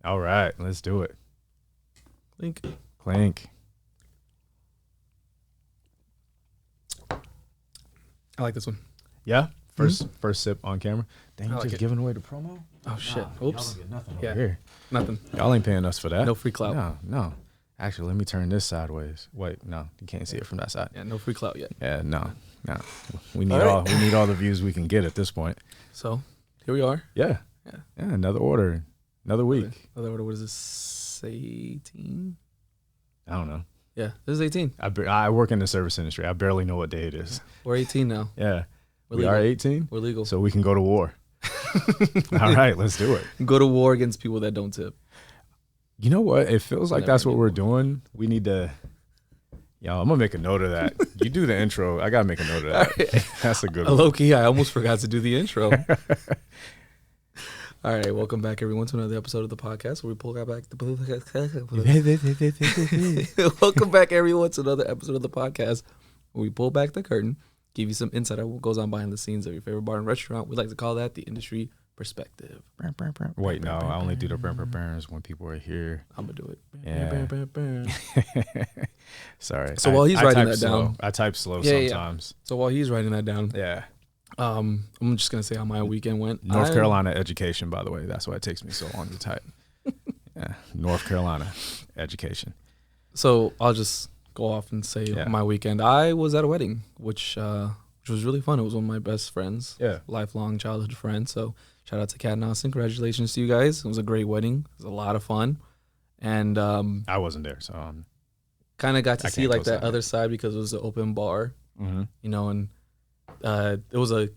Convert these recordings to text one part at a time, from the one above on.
All right, let's do it. Clink. Clink. I like this one. Yeah? First sip on camera. Dang, you I like just it. giving away the promo? Oh, shit. Y'all Oops. don't get nothing Yeah. over here. Nothing. Y'all ain't paying us for that. No free clout. No. Actually, let me turn this sideways. Wait, no, you can't see it from that side. Yeah, no free clout yet. Yeah, no. We need all the views we can get at this point. So, here we are. Yeah. Another order, another week. Another order. What is this? 18? I don't know. Yeah, this is 18. I work in the service industry. I barely know what day it is. We're 18 now. Yeah. We're We legal. are 18? We're legal. So we can go to war. All right, let's do it. Go to war against people that don't tip. You know what? It feels like Never that's what knew. we're doing. We need to... Yo, I'm going to make a note of that. You do the intro. I got to make a note of that. That's a good one. Low key, I almost forgot to do the intro. All right, welcome back everyone to another episode of the podcast where we pull back welcome back everyone to another episode of the podcast where we pull back the curtain, give you some insight on what goes on behind the scenes of your favorite bar and restaurant. We like to call that the industry perspective. Wait, no. I only do the burns when people are here. I'm gonna do it. Yeah. Sorry. So while he's writing type that slow. down- I type slow Yeah. sometimes. So while he's writing that down, Yeah. I'm just gonna say how my weekend went. North Carolina education, by the way. That's why it takes me so long to type. Yeah. North Carolina education. So I'll just go off and say my weekend. I was at a wedding, which was really fun. It was one of my best friends, lifelong childhood friends. So shout out to Kat and Austin. Congratulations to you guys. It was a great wedding. It was a lot of fun, and I wasn't there, so kind of got to I see can't like co-sign that other side because it was an open bar, mm-hmm. you know, and it was a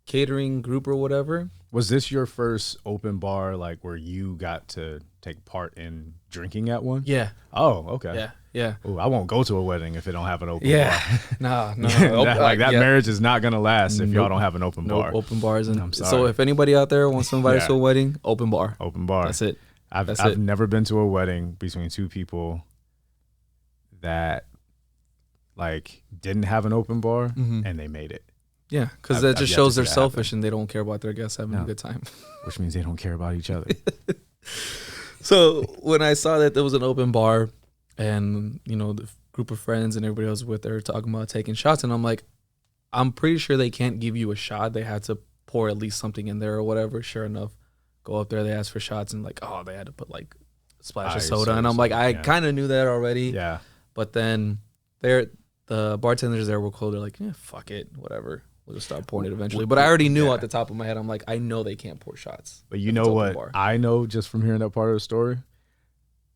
catering group or whatever. Was this your first open bar, like where you got to take part in drinking at one? Yeah. Oh, okay. Yeah. Ooh, I won't go to a wedding if it don't have an open Yeah. bar. No. That marriage is not gonna last if y'all don't have an open bar. Open bars. And I'm sorry. so if anybody out there wants to invite us to a wedding, open bar. Open bar. That's it. I've never been to a wedding between two people that like didn't have an open bar and they made it. Yeah, because that just shows they're selfish and they don't care about their guests having a good time. Which means they don't care about each other. So when I saw that there was an open bar and, you know, the group of friends and everybody else with her talking about taking shots, and I'm like, I'm pretty sure they can't give you a shot. They had to pour at least something in there or whatever. Sure enough, go up there, they asked for shots and like, oh, they had to put like a splash of soda. And I'm like, I kind of knew that already. Yeah. But then the bartenders there were cool. They're like, yeah, fuck it, whatever. We'll just start pouring it eventually. But I already knew at the top of my head, I'm like, I know they can't pour shots. But you know what I know just from hearing that part of the story?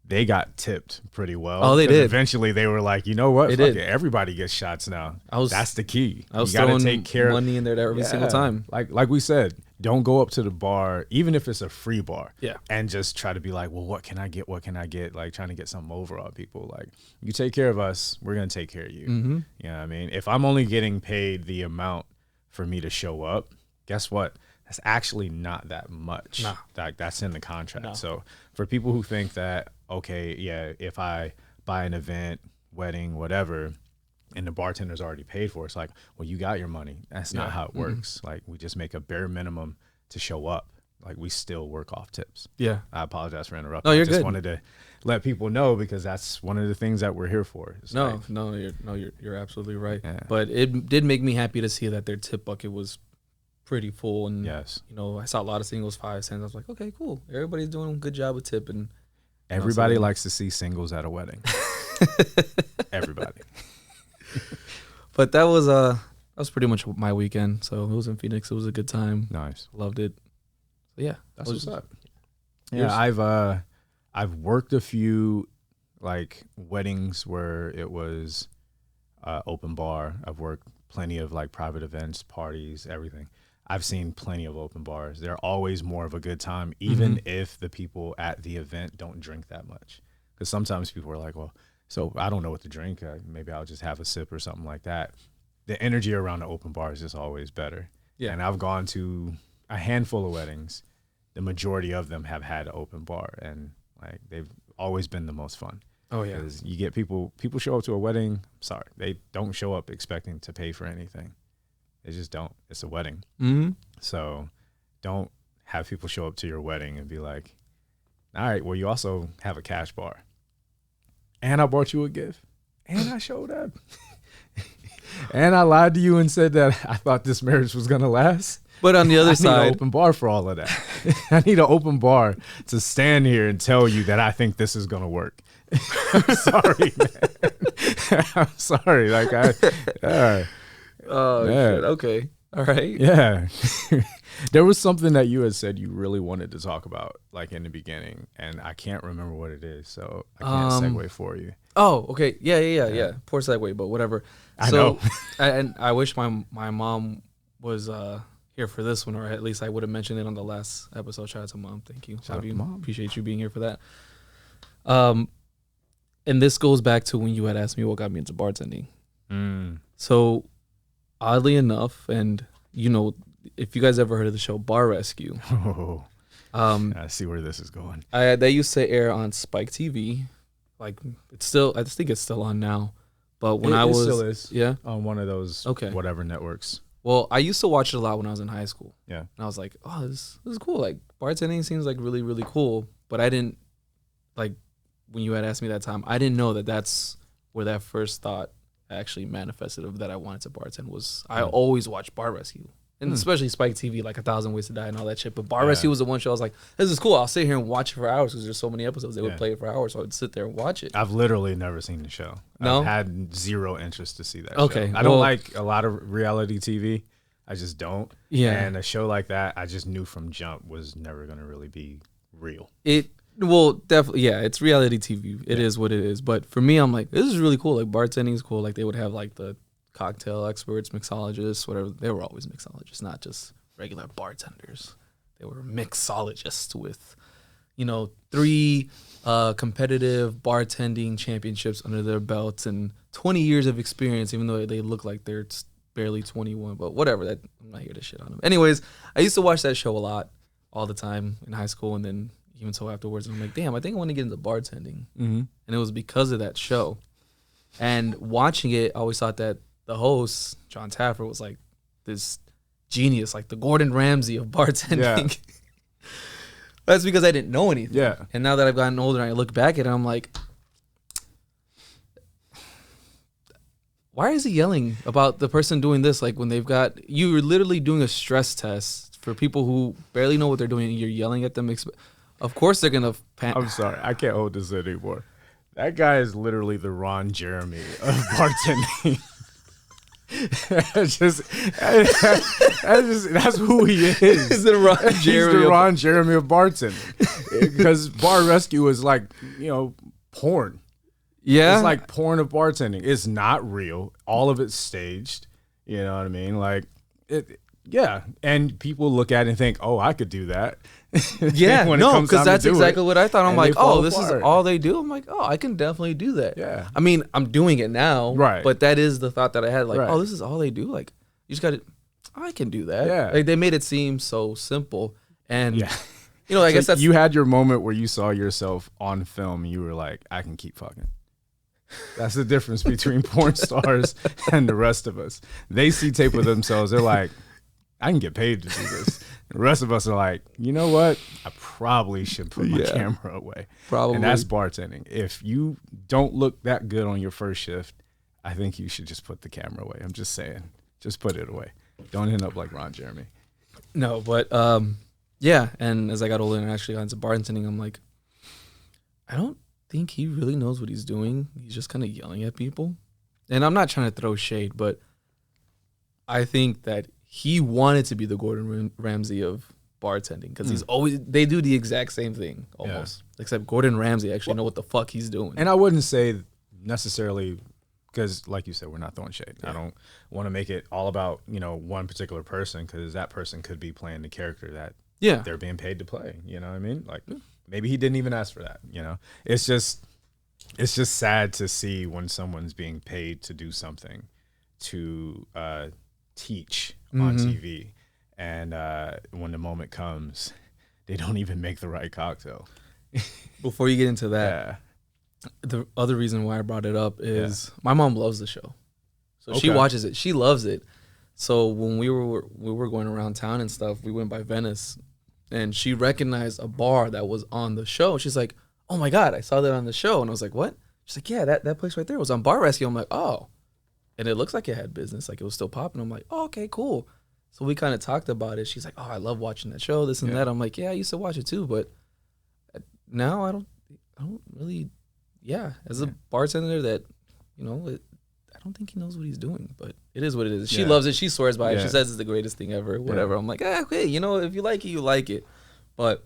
They got tipped pretty well. Oh, they did. Eventually, they were like, you know what? They Fuck did. it. Everybody gets shots now. That's the key. I was you gotta throwing take care money in there every single time. Like we said, don't go up to the bar, even if it's a free bar, Yeah. and just try to be like, well, what can I get? What can I get? Like trying to get something over on people. Like, you take care of us, we're going to take care of you. Mm-hmm. You know what I mean? If I'm only getting paid the amount for me to show up, guess what? That's actually not that much. Nah. Like that's in the contract. No. So for people who think that, okay, yeah, if I buy an event, wedding, whatever, and the bartender's already paid for it, it's like, well, you got your money. That's not how it works. Like we just make a bare minimum to show up. Like we still work off tips. Yeah. I apologize for interrupting. No, you're I just good. wanted to let people know because that's one of the things that we're here for. It's like, You're absolutely right. Yeah. But it did make me happy to see that their tip bucket was pretty full. And, yes. you know, I saw a lot of singles, 5 cents. I was like, okay, cool. Everybody's doing a good job with tip. And Everybody likes to see singles at a wedding. Everybody. But that was pretty much my weekend. So it was in Phoenix. It was a good time. Nice. Loved it. So yeah, That's what's up. Yours? Yeah, I've worked a few like weddings where it was open bar. I've worked plenty of like private events, parties, everything. I've seen plenty of open bars. They're always more of a good time, even if the people at the event don't drink that much. Because sometimes people are like, well, so I don't know what to drink. Maybe I'll just have a sip or something like that. The energy around the open bar is just always better. Yeah. And I've gone to a handful of weddings. The majority of them have had an open bar, and like they've always been the most fun. Oh yeah. Because you get people show up to a wedding. Sorry, they don't show up expecting to pay for anything. They just don't. It's a wedding. Mm-hmm. So don't have people show up to your wedding and be like, All right, well, you also have a cash bar. And I bought you a gift. And I showed up. And I lied to you and said that I thought this marriage was going to last. But on the other I side, need an open bar for all of that. I need an open bar to stand here and tell you that I think this is going to work. I'm sorry, man. I'm sorry. Like, oh, yeah. shit. Okay. All right. Yeah. There was something that you had said you really wanted to talk about, like in the beginning, and I can't remember what it is, so I can't segue for you. Oh, okay. Yeah. Poor segue, but whatever. I know. And I wish my mom was here for this one, or at least I would have mentioned it on the last episode. Shout out to Mom. Thank you. Shout out to Mom. Appreciate you being here for that. And this goes back to when you had asked me what got me into bartending. So, oddly enough, and you know, if you guys ever heard of the show Bar Rescue, I see where this is going. They used to air on Spike TV. Like it's still, I think it's still on now. But when it still is, yeah, on one of those whatever networks. Well, I used to watch it a lot when I was in high school. Yeah, and I was like, oh, this is cool. Like bartending seems like really, really cool. But I didn't like when you had asked me that time. I didn't know that that's where that first thought actually manifested of that I wanted to bartend was. I always watched Bar Rescue. And especially Spike TV, like 1,000 Ways to Die and all that shit. But Bar Rescue was the one show I was like, this is cool. I'll sit here and watch it for hours because there's so many episodes. They would play it for hours, so I would sit there and watch it. I've literally never seen the show. No? I've had zero interest to see that Okay, show. I don't like a lot of reality TV. I just don't. Yeah. And a show like that, I just knew from jump was never going to really be real. Well, definitely, yeah, it's reality TV. It is what it is. But for me, I'm like, this is really cool. Like, bartending is cool. Like, they would have, like, the cocktail experts, mixologists, whatever. They were always mixologists, not just regular bartenders. They were mixologists with, 3 competitive bartending championships under their belts and 20 years of experience, even though they look like they're barely 21. But whatever, I'm not here to shit on them. Anyways, I used to watch that show a lot, all the time in high school, and then even so afterwards. And I'm like, damn, I think I want to get into bartending. And it was because of that show. And watching it, I always thought that the host, John Taffer, was like this genius, like the Gordon Ramsay of bartending. Yeah. That's because I didn't know anything. Yeah. And now that I've gotten older and I look back at it, I'm like, why is he yelling about the person doing this? Like when you're literally doing a stress test for people who barely know what they're doing and you're yelling at them. Of course they're going to I'm sorry. I can't hold this anymore. That guy is literally the Ron Jeremy of bartending. That's who he is. He's the Ron Jeremy of bartending. Because Bar Rescue is like, porn. Yeah. It's like porn of bartending. It's not real. All of it's staged. You know what I mean? Like, yeah. And people look at it and think, oh, I could do that. Yeah. No, because that's exactly what I thought. I'm like, oh, this is all they do? I'm like, oh, I can definitely do that. Yeah. I mean, I'm doing it now. Right. But that is the thought that I had. Like, oh, this is all they do? Like, you just got to, I can do that. Yeah. Like, they made it seem so simple. And, yeah. I guess that's. You had your moment where you saw yourself on film and you were like, I can keep fucking. That's the difference between porn stars and the rest of us. They see tape of themselves. They're like, I can get paid to do this. The rest of us are like, you know what? I probably should put my camera away. Probably. And that's bartending. If you don't look that good on your first shift, I think you should just put the camera away. I'm just saying. Just put it away. Don't end up like Ron Jeremy. No, but yeah. And as I got older and actually got into bartending, I'm like, I don't think he really knows what he's doing. He's just kind of yelling at people. And I'm not trying to throw shade, but I think that he wanted to be the Gordon Ramsay of bartending because they do the exact same thing almost, except Gordon Ramsay actually know what the fuck he's doing. And I wouldn't say necessarily because, like you said, we're not throwing shade. I don't want to make it all about one particular person because that person could be playing the character that they're being paid to play. You know what I mean? Like maybe he didn't even ask for that. It's just sad to see when someone's being paid to do something to teach on TV, and when the moment comes, they don't even make the right cocktail. Before you get into that, the other reason why I brought it up is my mom loves the show, so she watches it. She loves it. So when we were going around town and stuff, we went by Venice, and she recognized a bar that was on the show. She's like, "Oh my god, I saw that on the show." And I was like, "What?" She's like, "Yeah, that place right there was on Bar Rescue." I'm like, "Oh," and it looks like it had business, like it was still popping. I'm like, "Oh, okay, cool." So we kind of talked about it. She's like, "Oh, I love watching that show, this and that." I'm like, "Yeah, I used to watch it too, but now I don't really." Yeah, as a bartender, that I don't think he knows what he's doing, but it is what it is. She loves it. She swears by it. She says it's the greatest thing ever. Whatever. I'm like, okay, if you like it, you like it. But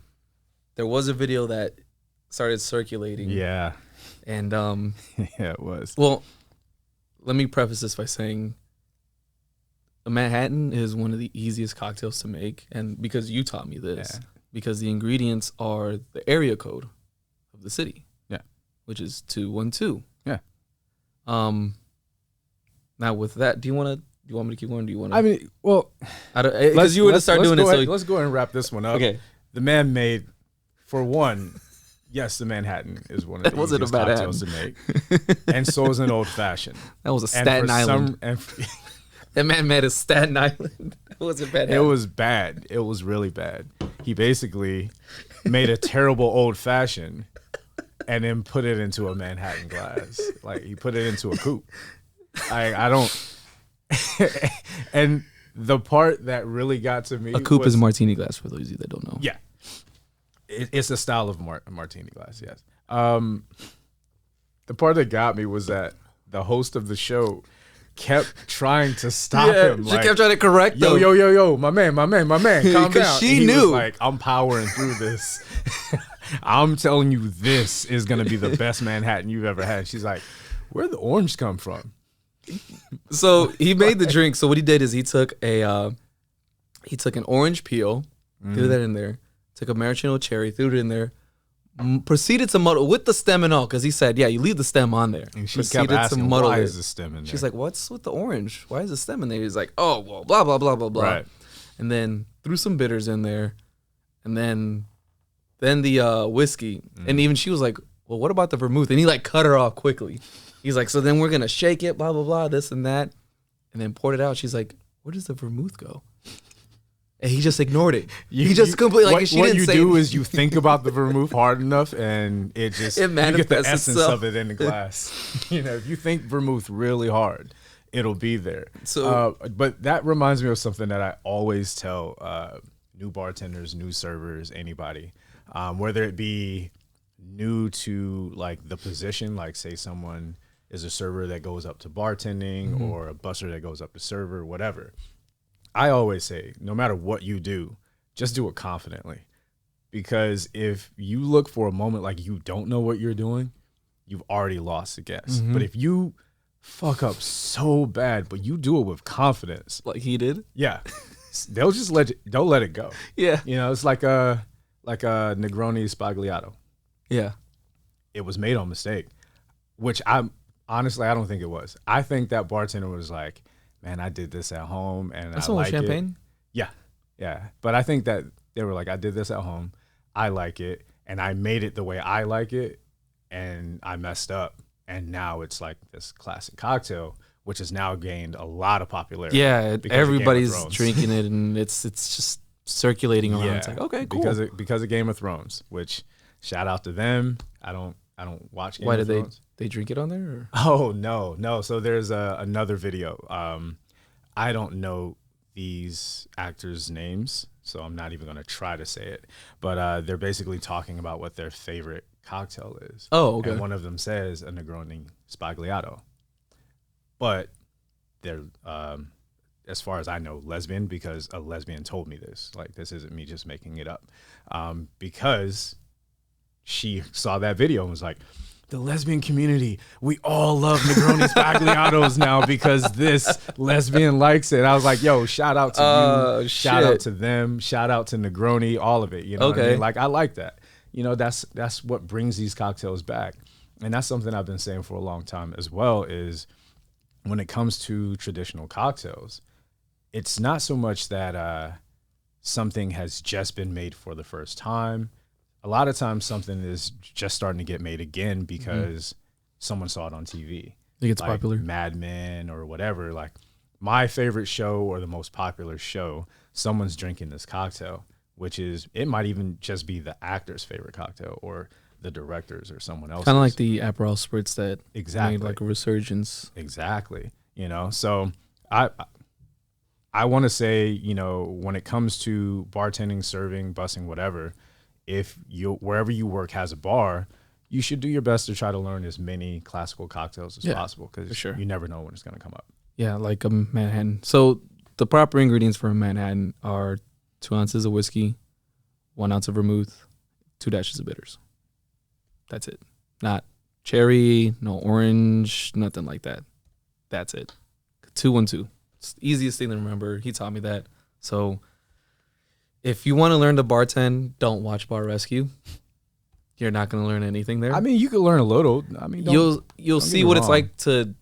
there was a video that started circulating. Yeah. And yeah, it was. Well, let me preface this by saying a Manhattan is one of the easiest cocktails to make, and because you taught me this, because the ingredients are the area code of the city. Yeah. Which is 212. Yeah. Now with that, do you want me to keep going? Do you want to? I mean, well, because you were to start doing it. So let's go ahead and wrap this one up. Okay. The man made, for one, yes, the Manhattan is one of the easiest cocktails to make, and so is an old fashioned. That was a Staten Island. That man made a Staten Island. That wasn't bad. It was bad. It was really bad. He basically made a terrible old fashioned, and then put it into a Manhattan glass. Like he put it into a coupe. I don't. And the part that really got to me, a coupe is a martini glass for those of you that don't know. Yeah, it's a style of martini glass. Yes. The part that got me was that the host of the show kept trying to stop him. She kept trying to correct him. Yo, my man, calm down. She knew. Was like, I'm powering through this. I'm telling you, this is gonna be the best Manhattan you've ever had. She's like, where'd the orange come from? So he made the drink. So what he did is he took an orange peel, threw that in there, took a maraschino cherry, threw it in there, proceeded to muddle with the stem and all, because he said, yeah, you leave the stem on there. And she kept asking, why is the stem in there? She's like, what's with the orange? Why is the stem in there? He's like, oh, well, blah, blah, blah, blah, blah. Right. And then threw some bitters in there, and then the whiskey. And even she was like, well, what about the vermouth? And he like cut her off quickly. He's like, so then we're going to shake it, blah, blah, blah, this and that. And then poured it out. She's like, where does the vermouth go? And he just ignored it. He just completely, like, what you do is you think about the vermouth hard enough, and it just, you get the essence of it in the glass. If you think vermouth really hard, it'll be there. So, but that reminds me of something that I always tell new bartenders, new servers, anybody, whether it be new to like the position, like say someone is a server that goes up to bartending or a busser that goes up to server, whatever. I always say, no matter what you do, just do it confidently. Because if you look for a moment like you don't know what you're doing, you've already lost the guest. But if you fuck up so bad, but you do it with confidence, like he did, yeah, they'll just don't let it go. Yeah, it's like a Negroni Spagliato. Yeah, it was made on mistake, which I don't think it was. I think that bartender was like, man, I did this at home and that's I like champagne. It. Yeah. But I think that they were like, I did this at home, I like it, and I made it the way I like it, and I messed up, and now it's like this classic cocktail, which has now gained a lot of popularity. Yeah, everybody's drinking it, and it's just circulating around. Yeah, it's like, okay, cool. Because of Game of Thrones, which shout out to them. I don't watch Game of Thrones. Why did they drink it on there? Or? Oh no. So there's another video. I don't know these actors' names, so I'm not even going to try to say it. But they're basically talking about what their favorite cocktail is. Oh, okay. And one of them says a Negroni Spagliato. But they're, as far as I know, lesbian, because a lesbian told me this. Like, this isn't me just making it up. Because she saw that video and was like, the lesbian community, we all love Negroni Spagliatos now because this lesbian likes it. I was like, yo, shout out to you. Shout out to them. Shout out to Negroni, all of it. You know what I mean? Like, I like that. That's what brings these cocktails back. And that's something I've been saying for a long time as well, is when it comes to traditional cocktails, it's not so much that something has just been made for the first time. A lot of times something is just starting to get made again because someone saw it on TV. I think it's popular. Mad Men or whatever. Like, my favorite show or the most popular show, someone's drinking this cocktail, which is, it might even just be the actor's favorite cocktail or the director's or someone else's. Kind of like the Aperol spritz that Exactly. made like a resurgence. Exactly. You know, so I want to say, you know, when it comes to bartending, serving, bussing, whatever, if you wherever you work has a bar, you should do your best to try to learn as many classical cocktails as possible, because sure. you never know when it's going to come up. Yeah, like a Manhattan. So the proper ingredients for a Manhattan are 2 ounces of whiskey, 1 ounce of vermouth, 2 dashes of bitters. That's it. Not cherry, no orange, nothing like that. That's it. 2-1-2. It's the easiest thing to remember. He taught me that. So if you want to learn to bartend, don't watch Bar Rescue. You're not going to learn anything there. I mean, you can learn a little. I mean, you'll see what it's like to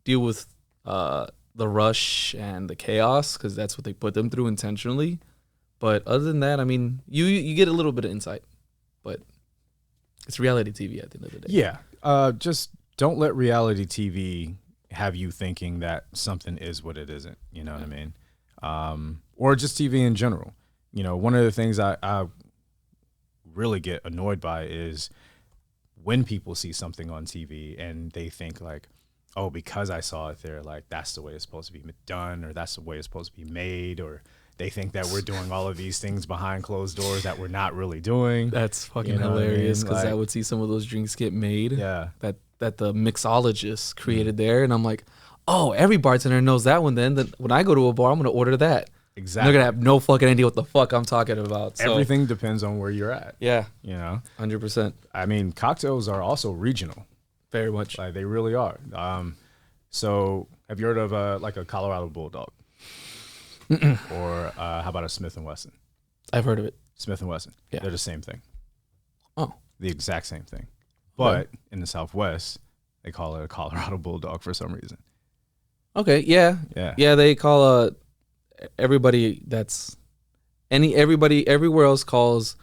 deal with the rush and the chaos, because that's what they put them through intentionally. But other than that, I mean, you get a little bit of insight, but it's reality TV at the end of the day. Yeah. Just don't let reality TV have you thinking that something is what it isn't. You know what I mean? Or just TV in general. You know, one of the things I really get annoyed by is when people see something on TV and they think like, oh, because I saw it there, like that's the way it's supposed to be done, or that's the way it's supposed to be made, or they think that we're doing all of these things behind closed doors that we're not really doing. That's fucking You know hilarious, what I mean? because Like, I would see some of those drinks get made yeah, that the mixologist created there, and I'm like, oh, every bartender knows that one. Then when I go to a bar, I'm gonna order that. exactly. They're gonna have no fucking idea what the fuck I'm talking about. So, Everything depends on where you're at. yeah, You know, 100%, I mean, cocktails are also regional. very much. Like they really are. So have you heard of like a Colorado Bulldog? Or how about a Smith & Wesson? I've heard of it. Smith & Wesson. Yeah. They're the same thing. Oh, The exact same thing. But in the Southwest, they call it a Colorado Bulldog for some reason. okay, yeah, Yeah. yeah. They call everybody that's everybody everywhere else calls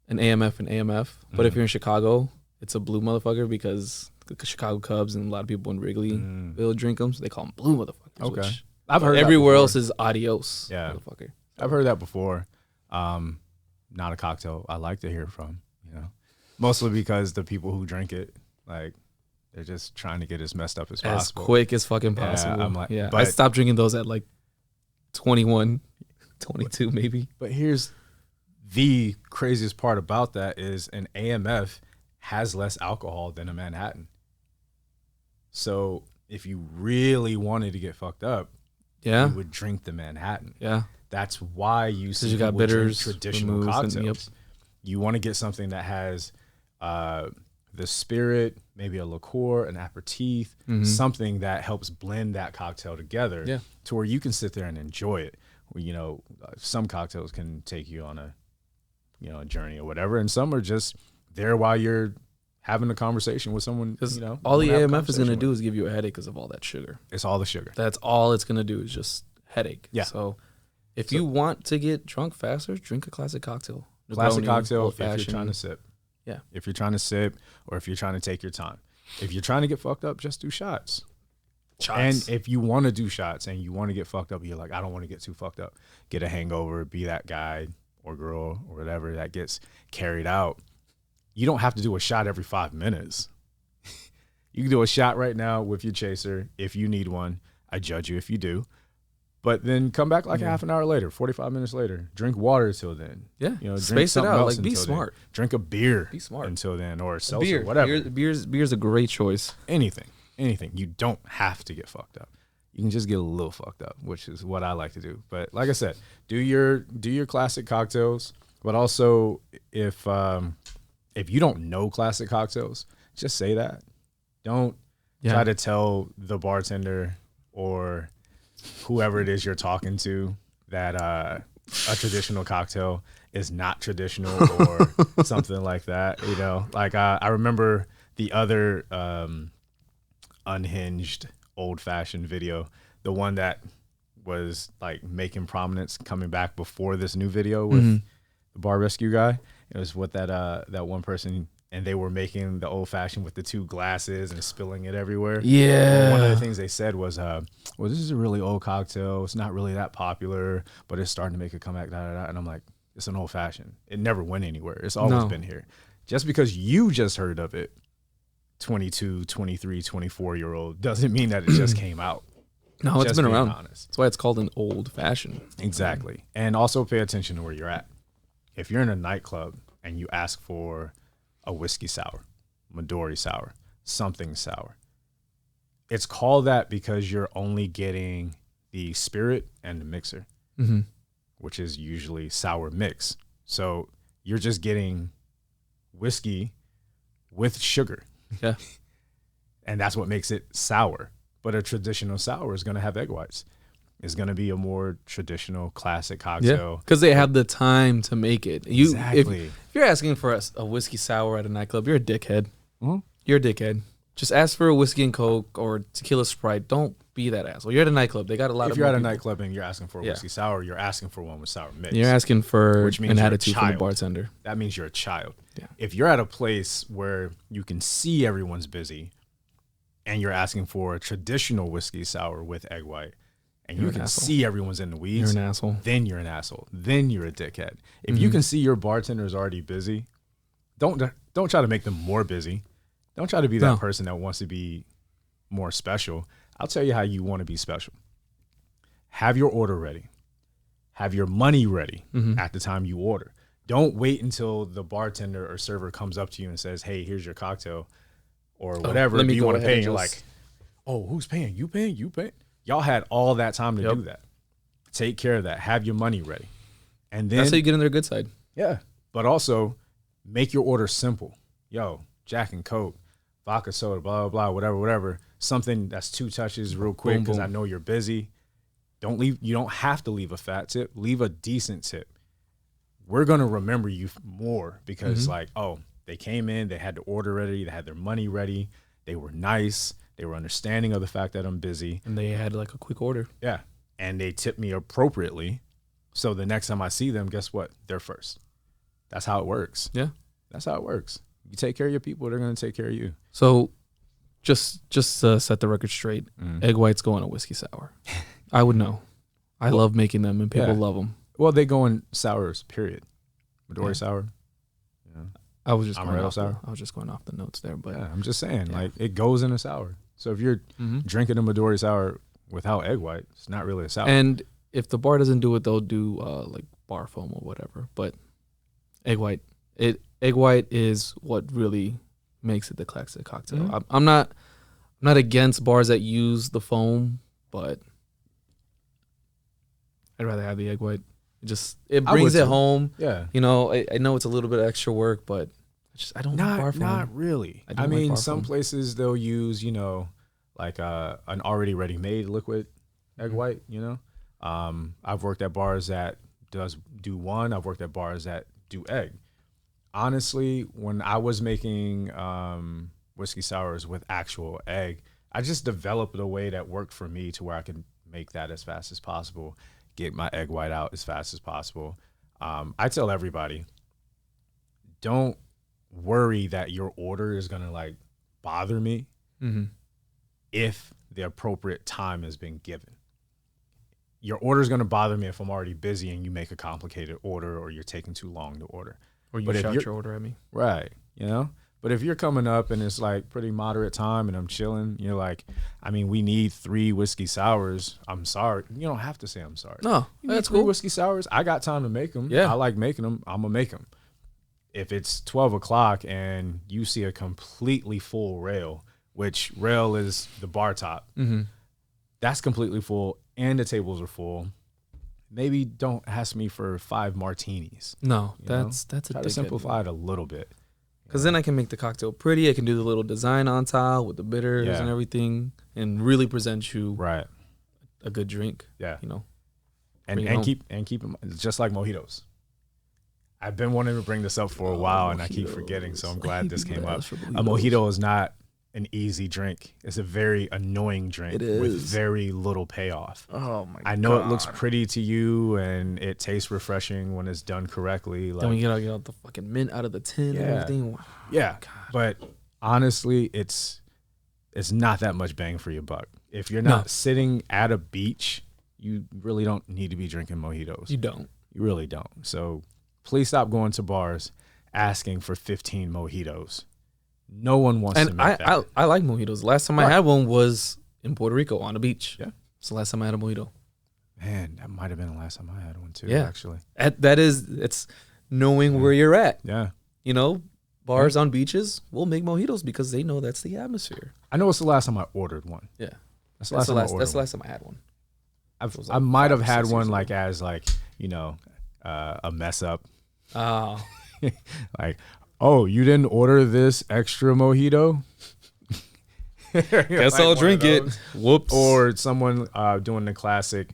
an AMF an AMF, but if you're in Chicago, it's a blue motherfucker, because the Chicago Cubs and a lot of people in Wrigleyville drink them, so they call them blue motherfuckers. Okay. which I've heard that everywhere before. else is adios, Yeah. motherfucker. I've heard that before. Not a cocktail I like to hear from, you know, mostly because the people who drink it, like, they're just trying to get as messed up as As possible. quick as fucking Yeah, possible. I'm like- I but- stopped drinking those at like 21, 22 maybe. But here's the craziest part about that is an AMF has less alcohol than a Manhattan. So if you really wanted to get fucked up, Yeah, you would drink the Manhattan. yeah. That's why you see you got people drink bitters, traditional vermouth, and- cocktails. You want to get something that has the spirit, maybe a liqueur, an aperitif, something that helps blend that cocktail together, Yeah. to where you can sit there and enjoy it. Well, you know, some cocktails can take you on a journey or whatever, and some are just there while you're having a conversation with someone. Because You know, all the you wanna have a AMF is going to conversation do with. is give you a headache because of all that sugar. It's all the sugar. That's all it's going to do is just headache. Yeah. So if you want to get drunk faster, drink a classic cocktail. Classic Negroni, cocktail if you're old-fashioned. trying to sip. Yeah. If you're trying to sip, or if you're trying to take your time. If you're trying to get fucked up, just do shots. Shots. And if you want to do shots and you want to get fucked up, you're like, I don't want to get too fucked up. Get a hangover, be that guy or girl or whatever that gets carried out. You don't have to do a shot every 5 minutes. You can do a shot right now with your chaser if you need one. I judge you if you do. But then come back like a half an hour later, 45 minutes later. Drink water till then. Yeah. You know, drink Space it something out. else Like, be until then. smart. Drink a beer. Be smart. Until then, or a seltzer, Beer. whatever. Beer's a great choice. Anything. You don't have to get fucked up. You can just get a little fucked up, which is what I like to do. But like I said, do your classic cocktails. But also, if you don't know classic cocktails, just say that. Don't try to tell the bartender or whoever it is you're talking to that a traditional cocktail is not traditional or something like that. You know, like I remember the other unhinged old-fashioned video, the one that was like making prominence coming back before this new video with the bar rescue guy. It was with that one person, and they were making the old-fashioned with the two glasses and spilling it everywhere. Yeah. One of the things they said was, well, this is a really old cocktail. It's not really that popular, but it's starting to make a comeback. Da, da, da. And I'm like, It's an old fashioned. It never went anywhere. It's always No. been here. Just because you just heard of it, 22, 23, 24-year-old, doesn't mean that it just came out. No, it's Just been being around. honest. That's why it's called an old fashioned. Exactly. And also pay attention to where you're at. If you're in a nightclub and you ask for a whiskey sour, Midori sour, something sour, it's called that because you're only getting the spirit and the mixer, Mm-hmm. which is usually sour mix. So you're just getting whiskey with sugar. Yeah. And that's what makes it sour. But a traditional sour is going to have egg whites. It's going to be a more traditional classic Yeah. cocktail. Because they have the time to make it. Exactly. If you're asking for a whiskey sour at a nightclub, you're a dickhead. Mhm. You're a dickhead. Just ask for a whiskey and Coke or tequila Sprite. Don't be that asshole. You're at a nightclub. They got a lot If of you're at a people. nightclub and you're asking for a Yeah. whiskey sour, you're asking for one with sour mix. You're asking for Which means an you're a attitude from the child. bartender. That means you're a child. Yeah. If you're at a place where you can see everyone's busy and you're asking for a traditional whiskey sour with egg white and you You're an can asshole. see everyone's in the You're weeds, an asshole. then you're an asshole. Then you're a dickhead. If you can see your bartender is already busy, don't try to make them more busy. Don't try to be that No. person that wants to be more special. I'll tell you how you want to be special. Have your order ready. Have your money ready at the time you order. Don't wait until the bartender or server comes up to you and says, "Hey, here's your cocktail," or whatever. let me Do you go want to ahead pay? and And you're just- like, "Oh, who's paying? You paying? You paying?" Y'all had all that time to Yep. do that. Take care of that. Have your money ready, and then That's how you get in their good side. yeah. But also make your order simple. Yo, Jack and Coke, vodka soda, blah, blah, blah, whatever. Something that's 2 touches real quick Boom, because I boom. know you're busy. You don't have to leave a fat tip. Leave a decent tip. We're going to remember you more because like, oh, they came in, they had the order ready, they had their money ready. They were nice. They were understanding of the fact that I'm busy. And they had like a quick order. Yeah. And they tipped me appropriately. So the next time I see them, guess what? They're first. That's how it works. Yeah. That's how it works. You take care of your people, they're going to take care of you. So just set the record straight. Egg whites go in a whiskey sour. I would know. I love making them and people yeah. love them. Well, they go in sours, period. Midori Yeah. sour. I was just Amaretto sour? I was just going off the notes there, but Yeah, I'm just saying, Yeah. like, it goes in a sour. So if you're drinking a Midori sour without egg white, it's not really a sour. and if the bar doesn't do it, they'll do like bar foam or whatever. But egg white is what really makes it the classic cocktail. Mhm. I'm not against bars that use the foam, but I'd rather have the egg white. It I brings would it too. home. yeah. You know, I know it's a little bit of extra work, but I don't like bar foam. Not really. I I, don't like mean, bar some foam. places they'll use, like an already ready-made liquid egg white, I've worked at bars that do one. I've worked at bars that do egg. Honestly, when I was making whiskey sours with actual egg, I just developed a way that worked for me to where I can make that as fast as possible, get my egg white out as fast as possible. I tell everybody, don't worry that your order is going to like bother me if the appropriate time has been given. Your order is going to bother me if I'm already busy and you make a complicated order or you're taking too long to order. Or you But if shout you're- your order at me. Right. But if you're coming up and it's like pretty moderate time and I'm chilling, you're like, I mean, we need 3 whiskey sours. I'm sorry. You don't have to say I'm sorry. No, You need that's 3 cool. whiskey sours. I got time to make them. Yeah. I like making them. I'm going to make them. If it's 12 o'clock and you see a completely full rail, which rail is the bar top, that's completely full and the tables are full. Maybe don't ask me for 5 martinis. No, You know? that's a Try to simplify it a little bit. Because then I can make the cocktail pretty. I can do the little design on top with the bitters Yeah. and everything, and really present you Right. a good drink. Yeah. You know, And Bring it keep them just like mojitos. I've been wanting to bring this up for a while and I keep forgetting, so I'm glad this came up. A mojito is not an easy drink. It's a very annoying drink It with is. very little payoff. Oh my! I know it looks pretty to you and it tastes refreshing when it's done correctly. Then we Like, gotta get out the fucking mint out of the tin and Yeah. everything. Wow. yeah, but honestly, it's not that much bang for your buck. If you're not No. sitting at a beach, you really don't need to be drinking mojitos. You don't. You really don't. So Please stop going to bars asking for 15 mojitos. No one wants to And make that. I like mojitos. Last time I had one was in Puerto Rico on the beach. Yeah. It's the last time I had a mojito. Man, that might have been the last time I had one too, Yeah. actually. It's knowing where you're at. Yeah. You know, bars on beaches will make mojitos because they know that's the atmosphere. I know it's the last time I ordered one. Yeah. That's the last time I ordered That's the one. last time I had one. I might have 5 or had 6 one years like ago. as like, you know, a mess up. Oh. Like, oh, you didn't order this extra mojito? Guess Like I'll one drink of it. those. Whoops. Or someone doing the classic,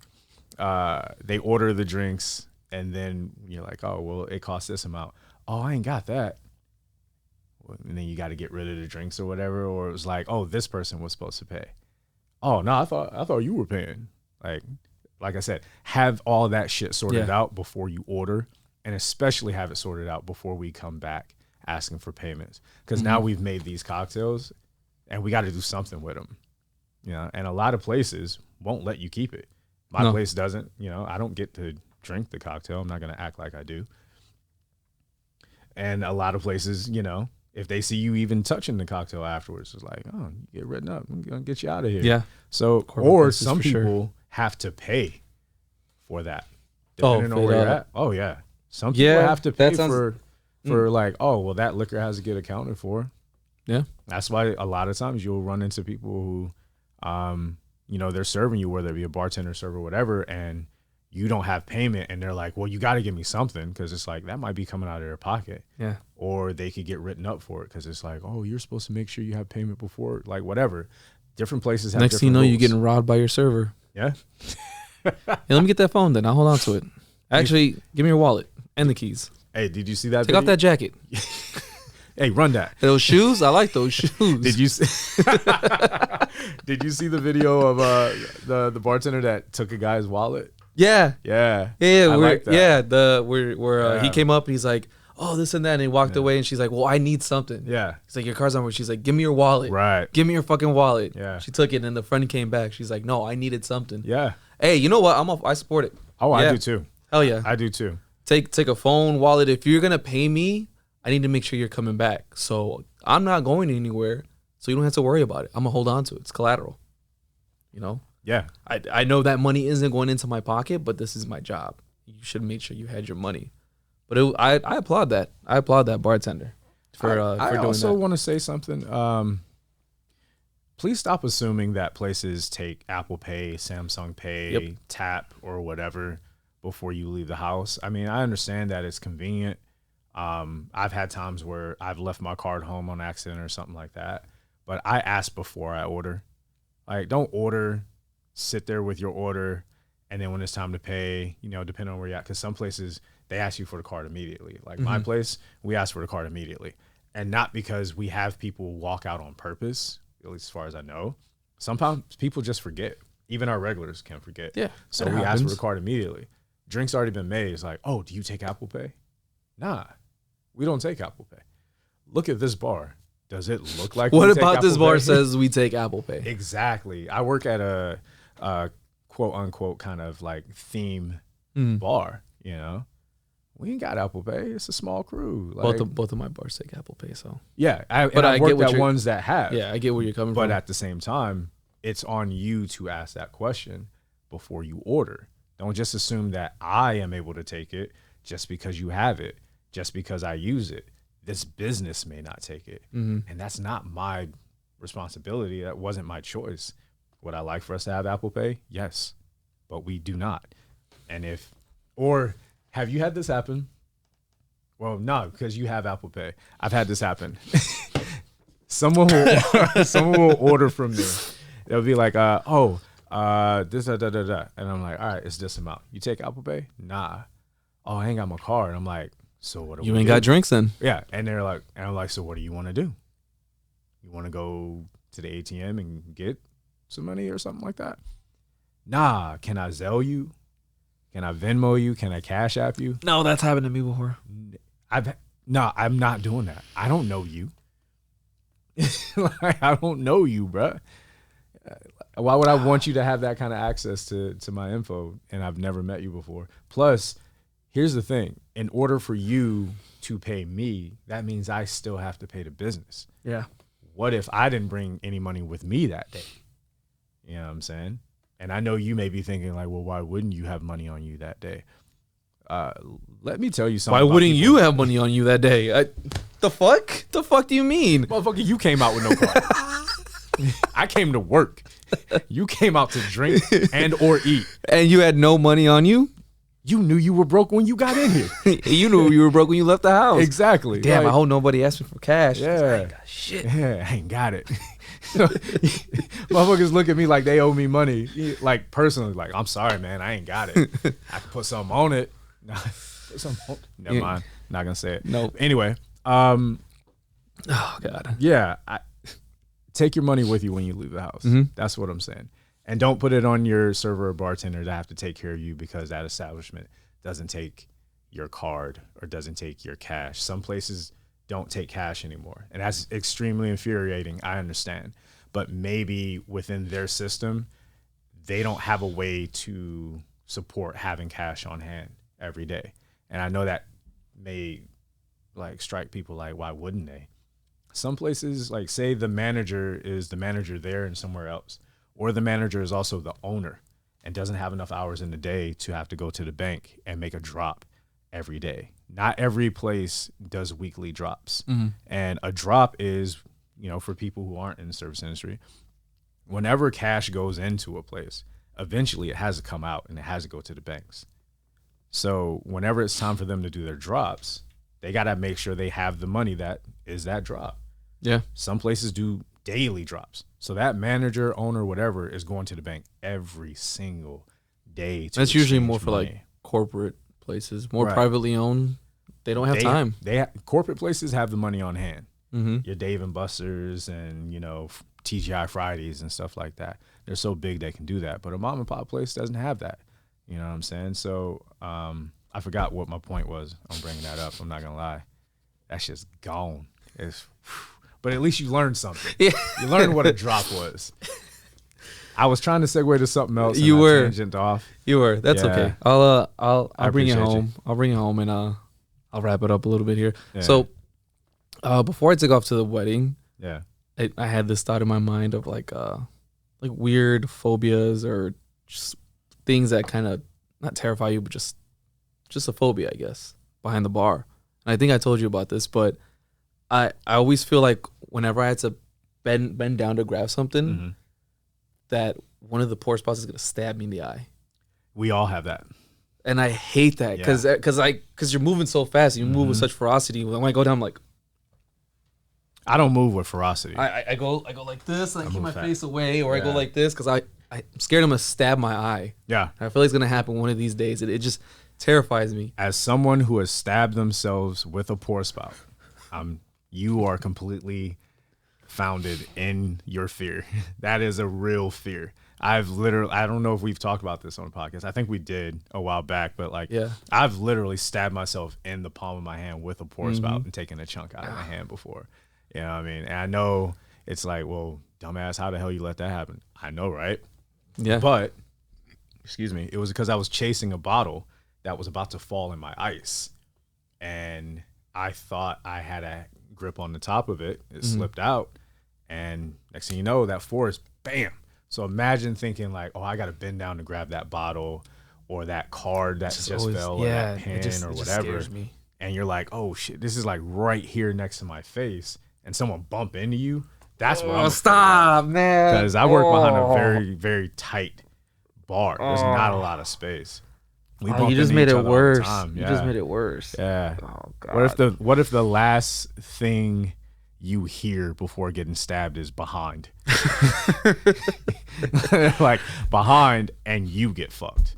they order the drinks and then you're like, oh, well, it costs this amount. Oh, I ain't got that. And then you got to get rid of the drinks or whatever. Or it was like, oh, this person was supposed to pay. Oh no, I thought you were paying. Like I said, have all that shit sorted out before you order, and especially have it sorted out before we come back asking for payments. Because now we've made these cocktails, and we got to do something with them. You know, and a lot of places won't let you keep it. My place doesn't. You know, I don't get to drink the cocktail. I'm not gonna act like I do. And a lot of places, you know, if they see you even touching the cocktail afterwards, it's like, oh, you get written up. I'm gonna get you out of here. Yeah. So, Corporate or places some for sure. people have to pay for that, depending on where you're at. Oh yeah, some people have to pay for like, oh well, that liquor has to get accounted for. Yeah, that's why a lot of times you'll run into people who, you know, they're serving you, whether it be a bartender, server, whatever, and you don't have payment, and they're like, well, you got to give me something, because it's like that might be coming out of their pocket. Yeah. Or they could get written up for it because it's like, oh, you're supposed to make sure you have payment before, like whatever. Different places have Next thing you know, rules. you're getting robbed by your server. Yeah. Hey, let me get that phone then. I'll hold on to it. Actually, give me your wallet and the keys. Hey, did you see that? Take off that jacket. Hey, run that. Those shoes, I like those shoes. Did you see? Did you see the video of the bartender that took a guy's wallet? Yeah. Yeah. Yeah, I like that. Yeah, he came up and he's like, oh, this and that, and he walked away, and she's like, well, I need something. Yeah. He's like, your car's on. She's like, give me your wallet. Right. Give me your fucking wallet. Yeah. She took it, and the friend came back. She's like, no, I needed something. Yeah. Hey, you know what? I support it. Oh, Yeah. I do too. Hell yeah. I do too. Take a phone, wallet. If you're gonna pay me, I need to make sure you're coming back. So I'm not going anywhere, so you don't have to worry about it. I'm gonna hold on to it. It's collateral. You know? Yeah. I know that money isn't going into my pocket, but this is my job. You should make sure you had your money. But I applaud that. I applaud that bartender for doing that. I also want to say something. Please stop assuming that places take Apple Pay, Samsung Pay, Tap, or whatever before you leave the house. I mean, I understand that it's convenient. I've had times where I've left my card home on accident or something like that. But I ask before I order. Like, don't order, sit there with your order, and then when it's time to pay, you know, depending on where you're at, because some places they ask you for the card immediately. Like my place, we ask for the card immediately. And not because we have people walk out on purpose, at least as far as I know. Sometimes people just forget. Even our regulars can forget. Yeah. So we ask for the card immediately. Drink's already been made. It's like, oh, do you take Apple Pay? Nah, we don't take Apple Pay. Look at this bar. Does it look like what we take about this Apple bar Pay? says we take Apple Pay? Exactly. I work at a quote unquote kind of like theme bar, you know. We ain't got Apple Pay. It's a small crew. Like, Both of my bars take Apple Pay, so yeah. I get worked what at you're- ones that have. yeah, I get where you're coming But from. at the same time, it's on you to ask that question before you order. Don't just assume that I am able to take it just because you have it, just because I use it. This business may not take it. And that's not my responsibility. That wasn't my choice. Would I like for us to have Apple Pay? Yes, but we do not. And have you had this happen? Well, no, because you have Apple Pay. I've had this happen. someone will order from me. They'll be like, this, da, da, da, da. And I'm like, all right, it's this amount. You take Apple Pay? Nah. Oh, I ain't got my card. And I'm like, so what do you we ain't do? got drinks then. Yeah. And I'm like, so what do you want to do? You want to go to the ATM and get some money or something like that? Nah. Can I Zelle you? Can I Venmo you? Can I Cash App you? No, that's happened to me before. I'm not doing that. I don't know you. Like, I don't know you, bruh. Why would I want you to have that kind of access to my info? And I've never met you before. Plus, here's the thing. In order for you to pay me, that means I still have to pay the business. Yeah. What if I didn't bring any money with me that day? You know what I'm saying? And I know you may be thinking like, well, why wouldn't you have money on you that day? Let me tell you something. Why wouldn't you have money on you that day? The fuck? The fuck do you mean? Motherfucker, you came out with no car. I came to work. You came out to drink and or eat. And you had no money on you? You knew you were broke when you got in here. You knew you were broke when you left the house. Exactly. Damn, I hope nobody asked me for cash. Yeah. I ain't got shit. Yeah, I ain't got it. Motherfuckers look at me like they owe me money. Like personally, like, I'm sorry, man, I ain't got it. I can put something on it. Never mind. Not gonna say it. Nope. Anyway, oh God. yeah, take your money with you when you leave the house. Mm-hmm. That's what I'm saying. And don't put it on your server or bartender to have to take care of you because that establishment doesn't take your card or doesn't take your cash. Some places don't take cash anymore, and that's extremely infuriating. I understand, but maybe within their system, they don't have a way to support having cash on hand every day. And I know that may like strike people like, why wouldn't they? Some places, like say the manager is the manager there and somewhere else, or the manager is also the owner and doesn't have enough hours in the day to have to go to the bank and make a drop every day. Not every place does weekly drops. Mm-hmm. And a drop is, you know, for people who aren't in the service industry, whenever cash goes into a place, eventually it has to come out and it has to go to the banks. So whenever it's time for them to do their drops, they got to make sure they have the money that is that drop. Yeah. Some places do daily drops. So that manager, owner, whatever is going to the bank every single day. That's usually exchange more for money. like corporate places, more Right. privately owned. They don't have time. Corporate places have the money on hand. Mm-hmm. Your Dave and Buster's and, you know, TGI Fridays and stuff like that. They're so big they can do that. But a mom and pop place doesn't have that. You know what I'm saying? So I forgot what my point was on bringing that up. I'm not going to lie. That's just gone. But at least you learned something. Yeah. You learned what a drop was. I was trying to segue to something else. You and were. I tangent off. You were. That's Yeah. okay. I'll I bring it appreciate home. you. I'll bring it home and I'll wrap it up a little bit here. Yeah. So before I took off to the wedding, Yeah. I had this thought in my mind of like weird phobias or just things that kind of not terrify you, but just a phobia, I guess, behind the bar. And I think I told you about this, but I always feel like whenever I had to bend down to grab something, Mm-hmm. that one of the poor spots is gonna stab me in the eye. We all have that. And I hate that because you're moving so fast, and you move with such ferocity. When I go down, I'm like, I don't move with ferocity. I go like this, and I keep move my fast. face away, or I go Yeah. like this because I'm scared I'm gonna stab my eye. Yeah. I feel like it's gonna happen one of these days. It just terrifies me. As someone who has stabbed themselves with a pour spout, you are completely founded in your fear. That is a real fear. I don't know if we've talked about this on the podcast. I think we did a while back, but like, Yeah. I've literally stabbed myself in the palm of my hand with a pour spout and taken a chunk out of my hand before. You know what I mean? And I know it's like, well, dumbass, how the hell you let that happen? I know, right? Yeah. But, excuse me, it was because I was chasing a bottle that was about to fall in my ice. And I thought I had a grip on the top of it. It slipped out. And next thing you know, that force, bam. So imagine thinking like, oh, I got to bend down to grab that bottle or that card that just fell or that pen or it just whatever. scares me. And you're like, oh, shit, this is like right here next to my face. And someone bump into you. That's what I'm stop, man. because I work behind a very, very tight bar. There's not a lot of space. We bump you just into made each it other all the worse. time. You Yeah. just made it worse. Yeah. Oh God. What if the last thing you hear before getting stabbed is behind? Like behind and you get fucked.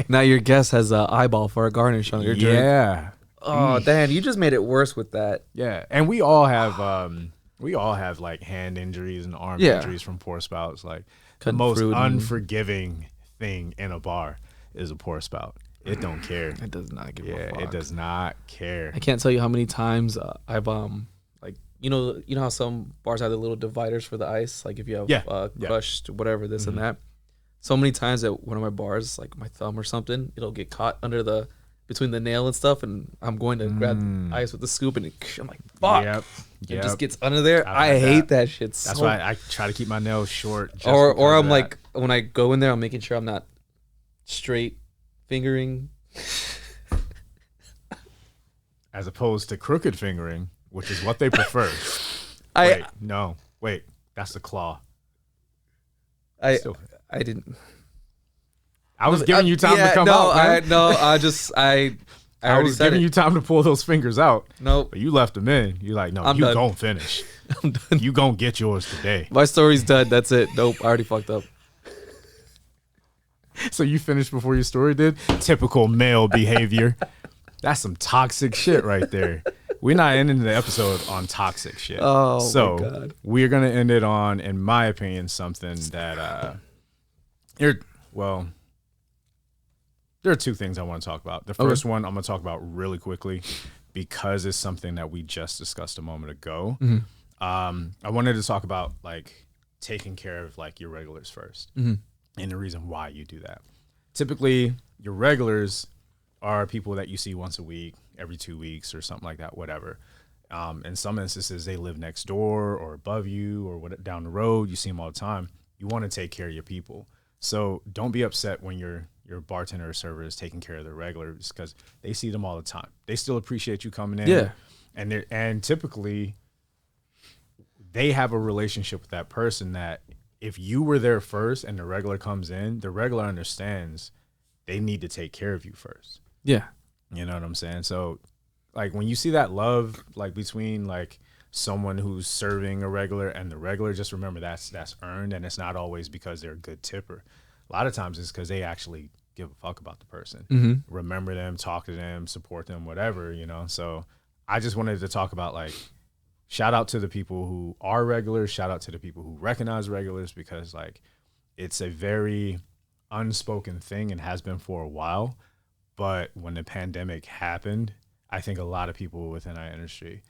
Now your guest has an eyeball for a garnish on your drink. Yeah. Oh, Dan, you just made it worse with that. Yeah. And we all have like hand injuries and arm Yeah. injuries from pour spouts. Like Cutting the most fruit and- unforgiving thing in a bar is a pour spout. It don't care. It does not give Yeah, a fuck. it does not care. I can't tell you how many times I've like you know how some bars have the little dividers for the ice, like if you have Yeah, crushed whatever this and that. so many times that one of my bars, like my thumb or something, it'll get caught under between the nail and stuff, and I'm going to grab the ice with the scoop, and I'm like, fuck. Yep. It just gets under there. I've I had hate that shit. That's so why I try to keep my nails short. Just or because of I'm that. like, when I go in there, I'm making sure I'm not straight fingering. As opposed to crooked fingering, which is what they prefer. Wait, that's the claw. I didn't. I was giving you time to come out, man. I I already was said giving it. you time to pull those fingers out. Nope. But you left them in. You're like, no, I'm you done. gonna finish. I'm done. You gonna get yours today. My story's done. That's it. Nope. I already fucked up. So you finished before your story did? Typical male behavior. That's some toxic shit right there. We're not ending the episode on toxic shit. Oh, so my God. We're gonna end it on, in my opinion, something that there are two things I want to talk about. The first one I'm going to talk about really quickly because it's something that we just discussed a moment ago. Mm-hmm. I wanted to talk about like taking care of like your regulars first and the reason why you do that. Typically, your regulars are people that you see once a week, every 2 weeks or something like that, whatever. In some instances, they live next door or above you or down the road. You see them all the time. You want to take care of your people. So don't be upset when your bartender or server is taking care of their regulars because they see them all the time. They still appreciate you coming in. Yeah. And typically they have a relationship with that person that if you were there first and the regular comes in, the regular understands they need to take care of you first. Yeah. You know what I'm saying? So like when you see that love like between like someone who's serving a regular and the regular, just remember that's earned, and it's not always because they're a good tipper. A lot of times it's because they actually give a fuck about the person. Mm-hmm. Remember them, talk to them, support them, whatever, you know? So I just wanted to talk about like, shout out to the people who are regulars, shout out to the people who recognize regulars, because like it's a very unspoken thing and has been for a while. But when the pandemic happened, I think a lot of people within our industry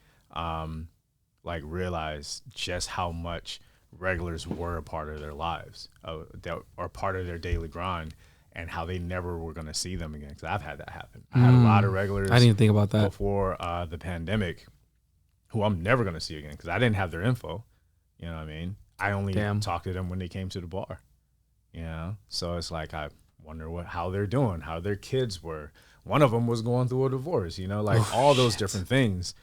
like realized just how much regulars were a part of their lives, that are part of their daily grind, and how they never were going to see them again. Because I've had that happen. I had a lot of regulars. I didn't think about that before the pandemic, who I'm never going to see again because I didn't have their info. You know what I mean? I only talked to them when they came to the bar. You know, so it's like I wonder how they're doing, how their kids were. One of them was going through a divorce. You know, like all those different things,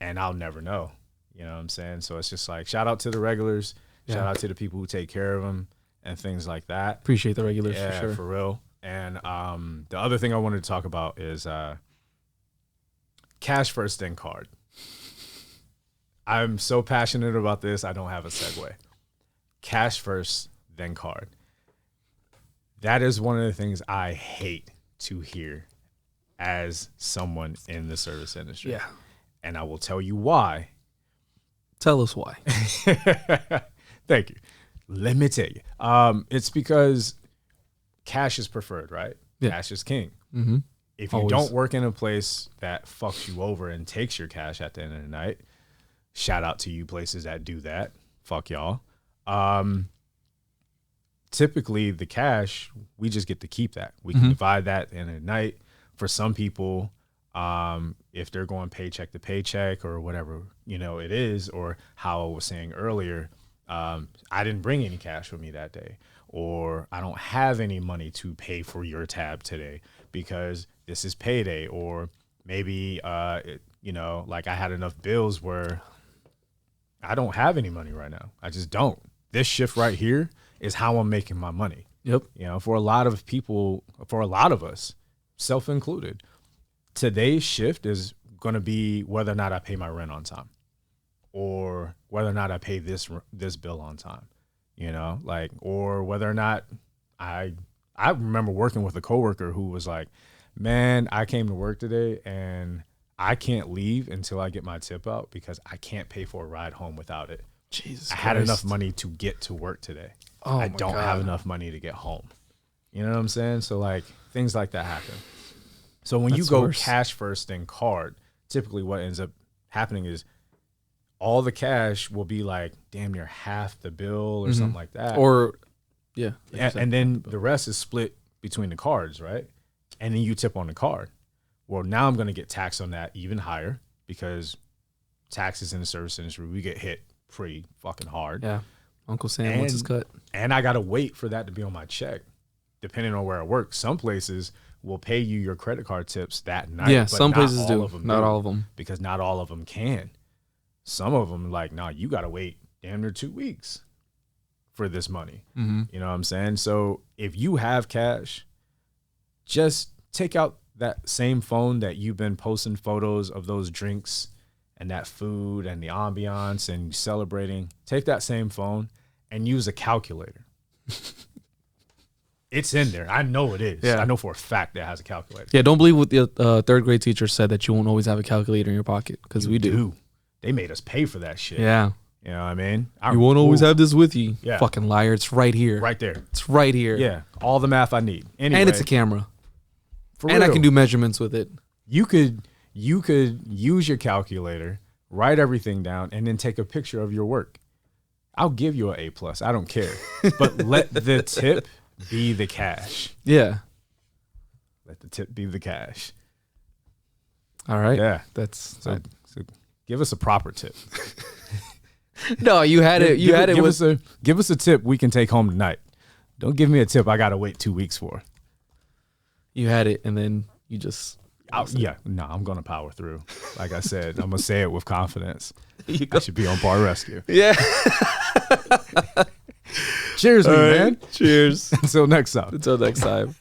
and I'll never know. You know what I'm saying? So it's just like, shout out to the regulars, shout out to the people who take care of them and things like that. Appreciate the regulars for sure. For real. And the other thing I wanted to talk about is cash first, then card. I'm so passionate about this, I don't have a segue. Cash first, then card. That is one of the things I hate to hear as someone in the service industry. Yeah. And I will tell you why. Tell us why. Thank you. Let me tell you. It's because cash is preferred, right? Yeah. Cash is king. Mm-hmm. If you don't work in a place that fucks you over and takes your cash at the end of the night, shout out to you places that do that. Fuck y'all. Typically, the cash, we just get to keep that. We can divide that at the end of the night. For some people, if they're going paycheck to paycheck or whatever, you know, it is, or how I was saying earlier, I didn't bring any cash with me that day, or I don't have any money to pay for your tab today because this is payday, or maybe, you know, like I had enough bills where I don't have any money right now. I just don't. This shift right here is how I'm making my money. Yep. You know, for a lot of people, for a lot of us, self-included, today's shift is going to be whether or not I pay my rent on time, or whether or not I pay this bill on time, you know, like, or whether or not I remember working with a coworker who was like, man, I came to work today and I can't leave until I get my tip out because I can't pay for a ride home without it. Jesus I Christ. had enough money to get to work today. Oh, I don't have enough money to get home. You know what I'm saying? So like things like that happen. So when you go cash first then card, typically what ends up happening is all the cash will be like damn near half the bill or something like that. Or Yeah. And then the rest is split between the cards, right? And then you tip on the card. Well, now I'm going to get taxed on that even higher because taxes in the service industry, we get hit pretty fucking hard. Yeah. Uncle Sam wants his cut. And I got to wait for that to be on my check, depending on where I work. Some places will pay you your credit card tips that night. Yeah, but some places do. Not do, all of them. Because not all of them can. Some of them, like, nah, you got to wait damn near 2 weeks for this money. Mm-hmm. You know what I'm saying? So if you have cash, just take out that same phone that you've been posting photos of those drinks and that food and the ambiance and celebrating. Take that same phone and use a calculator. It's in there. I know it is. Yeah. I know for a fact that it has a calculator. Yeah, don't believe what the third grade teacher said that you won't always have a calculator in your pocket, because we do. They made us pay for that shit. Yeah. You know what I mean? You won't always have this with you. Yeah. Fucking liar. It's right here. Right there. It's right here. Yeah. All the math I need. Anyway, And it's a camera. For and real. I can do measurements with it. You could use your calculator, write everything down, and then take a picture of your work. I'll give you an A+. I don't care. But let the tip be the cash. Yeah. Let the tip be the cash. All right. Yeah. That's So give us a proper tip. no. You had it. You had it. Give us a tip we can take home tonight. Don't give me a tip I gotta wait 2 weeks for. You had it, and then you just. I'm gonna power through. Like I said, I'm gonna say it with confidence. You I should be on bar rescue. Yeah. Cheers, me, man. Cheers. Until next time. Until next time.